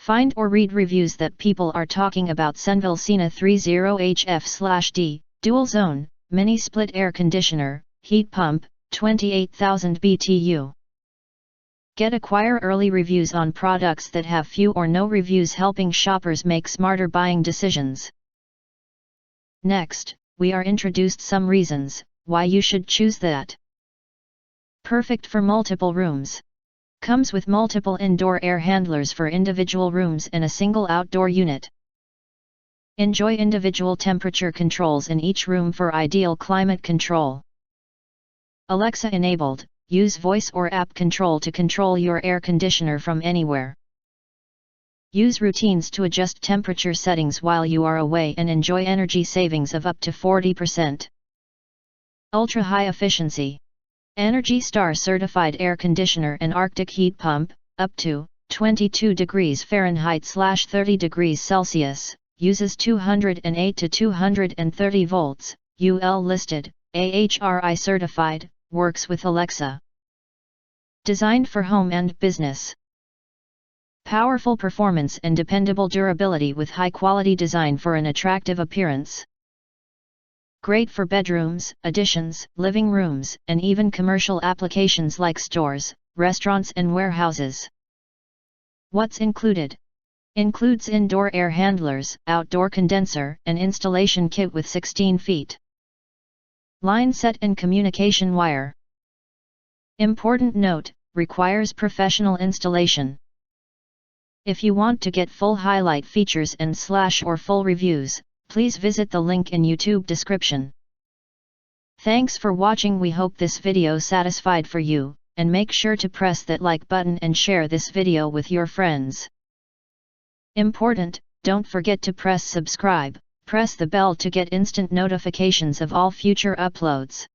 Find or read reviews that people are talking about Senville SENA-30HF/D, dual zone, mini split air conditioner, heat pump, 28,000 BTU. Acquire early reviews on products that have few or no reviews, helping shoppers make smarter buying decisions. Next, we are introduced some reasons why you should choose that. Perfect for multiple rooms. Comes with multiple indoor air handlers for individual rooms and a single outdoor unit. Enjoy individual temperature controls in each room for ideal climate control. Alexa enabled. Use voice or app control to control your air conditioner from anywhere. Use routines to adjust temperature settings while you are away and enjoy energy savings of up to 40%. Ultra high efficiency. Energy Star certified air conditioner and Arctic heat pump, up to 22 degrees Fahrenheit/30 degrees Celsius, uses 208 to 230 volts, UL listed, AHRI certified, works with Alexa. Designed for home and business. Powerful performance and dependable durability with high-quality design for an attractive appearance. Great for bedrooms, additions, living rooms, and even commercial applications like stores, restaurants and warehouses. What's included? Includes indoor air handlers, outdoor condenser, and installation kit with 16 feet. Line set and communication wire. Important note, requires professional installation. If you want to get full highlight features and / or full reviews, please visit the link in YouTube description. Thanks for watching. We hope this video satisfied for you, and make sure to press that like button and share this video with your friends. Important, don't forget to press subscribe, press the bell to get instant notifications of all future uploads.